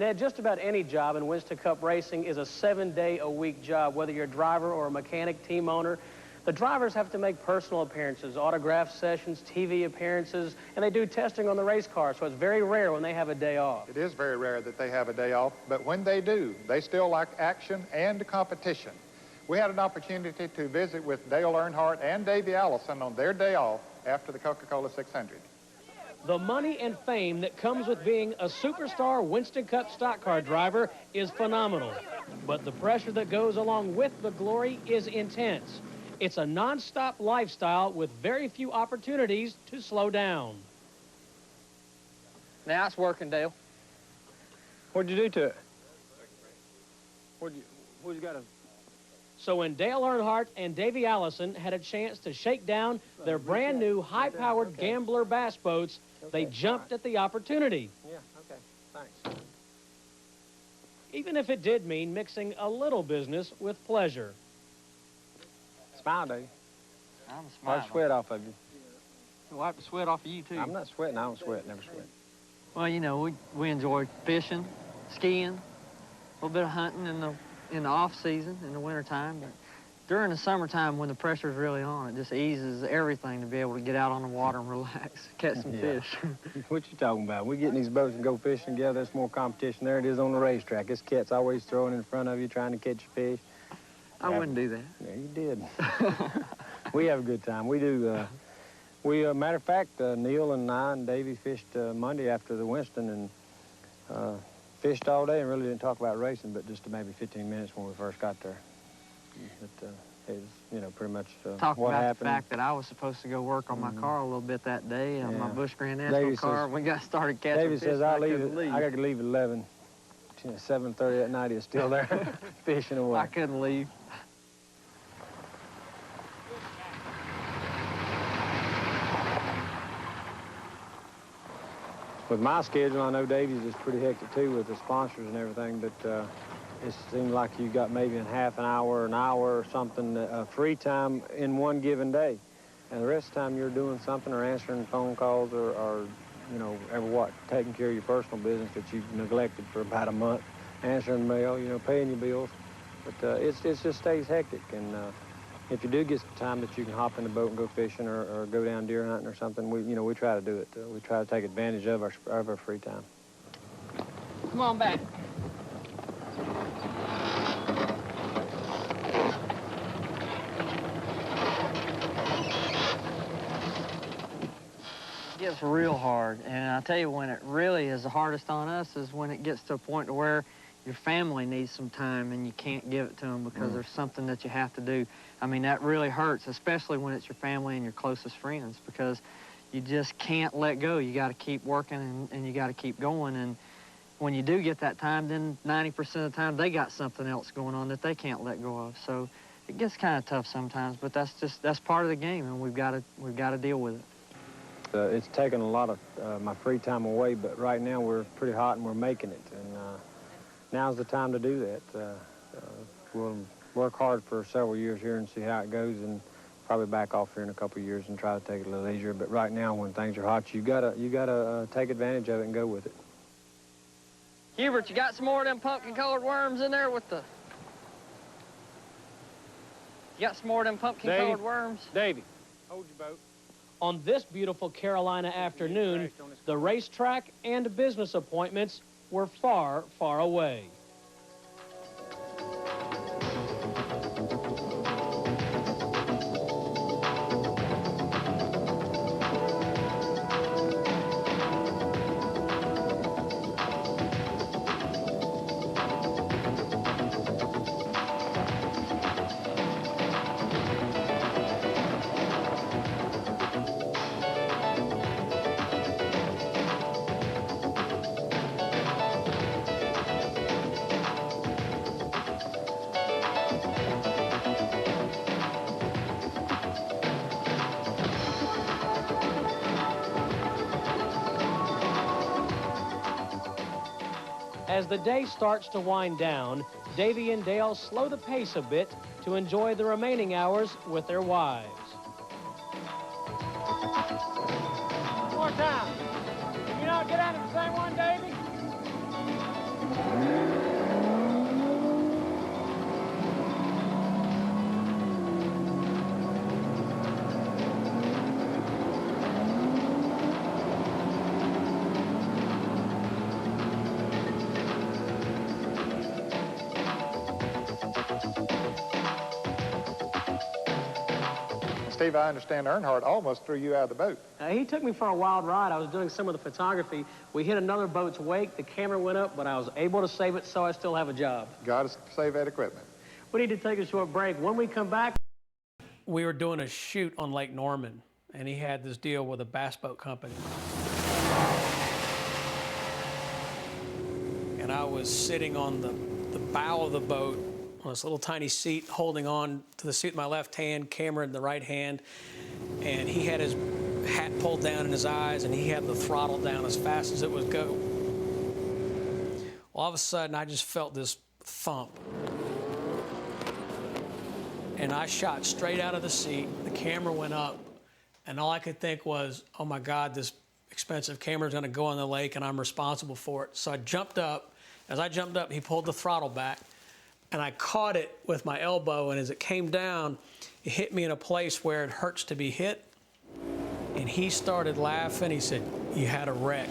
Ned, just about any job in Winston Cup Racing is a 7-day-a-week job, whether you're a driver or a mechanic, team owner. The drivers have to make personal appearances, autograph sessions, TV appearances, and they do testing on the race car, so it's very rare when they have a day off. It is very rare that they have a day off, but when they do, they still like action and competition. We had an opportunity to visit with Dale Earnhardt and Davey Allison on their day off after the Coca-Cola 600. The money and fame that comes with being a superstar Winston Cup stock car driver is phenomenal, but the pressure that goes along with the glory is intense. It's a non-stop lifestyle with very few opportunities to slow down. Now it's working, Dale. What'd you do to it? What'd you got to... So when Dale Earnhardt and Davey Allison had a chance to shake down their brand new high-powered Gambler bass boats, they jumped at the opportunity. Yeah, okay, thanks. Even if it did mean mixing a little business with pleasure. Smile, Dave. I'm smiling. Wipe sweat off of you. Wipe the sweat off of you, too. I'm not sweating. I don't sweat. Never sweat. Well, you know, we enjoy fishing, skiing, a little bit of hunting in the off-season, in the wintertime. But during the summertime, when the pressure's really on, it just eases everything to be able to get out on the water and relax, catch some fish. What you talking about? We get in these boats and go fishing together. There's more competition there it is on the racetrack. This cat's always throwing in front of you, trying to catch a fish. I wouldn't do that. Yeah, you did. We have a good time. We do. Matter of fact, Neil and I and Davey fished Monday after the Winston and fished all day and really didn't talk about racing, but just maybe 15 minutes when we first got there. But it was, you know, pretty much Talk what about happened. the fact that I was supposed to go work on my car a little bit that day, on my Busch Grand National car. We got started catching Davey fish. says, I got to leave at 11. 7:30 at night, he's still there fishing away. I couldn't leave. With my schedule, I know Davey's is pretty hectic too with the sponsors and everything, but it seems like you got maybe in half an hour or something free time in one given day. And the rest of the time you're doing something or answering phone calls or you know, taking care of your personal business that you've neglected for about a month, answering mail, you know, paying your bills. But it just stays hectic. And if you do get some time that you can hop in the boat and go fishing or go down deer hunting or something, we try to do it. We try to take advantage of our free time. Come on back. It gets real hard, and I tell you, when it really is the hardest on us is when it gets to a point to where your family needs some time and you can't give it to them because there's something that you have to do. I mean, that really hurts, especially when it's your family and your closest friends, because you just can't let go. You got to keep working and you got to keep going. And when you do get that time, then 90% of the time they got something else going on that they can't let go of. So it gets kind of tough sometimes, but that's part of the game, and we've got to deal with it. It's taken a lot of my free time away, but right now we're pretty hot and we're making it. And now's the time to do that. We'll work hard for several years here and see how it goes, and probably back off here in a couple of years and try to take it a little easier. But right now, when things are hot, you gotta take advantage of it and go with it. Hubert, you got some more of them pumpkin-colored worms in there with the... You got some more of them pumpkin-colored worms? Davey, hold your boat. On this beautiful Carolina afternoon, the racetrack and business appointments were far, far away. As the day starts to wind down, Davey and Dale slow the pace a bit to enjoy the remaining hours with their wives. One more time. Can you not get out of the same one, Davey? Steve, I understand Earnhardt almost threw you out of the boat. He took me for a wild ride. I was doing some of the photography. We hit another boat's wake. The camera went up, but I was able to save it, so I still have a job. Got to save that equipment. We need to take a short break. When we come back, we were doing a shoot on Lake Norman, and he had this deal with a bass boat company. And I was sitting on the bow of the boat on this little tiny seat, holding on to the seat with my left hand, camera in the right hand, and he had his hat pulled down in his eyes, and he had the throttle down as fast as it would go. All of a sudden, I just felt this thump. And I shot straight out of the seat. The camera went up, and all I could think was, oh my God, this expensive camera is going to go on the lake, and I'm responsible for it. So I jumped up. As I jumped up, he pulled the throttle back, and I caught it with my elbow, and as it came down, it hit me in a place where it hurts to be hit. And he started laughing. He said, "You had a wreck."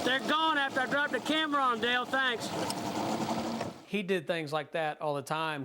They're gone after I dropped the camera on, Dale. Thanks. He did things like that all the time.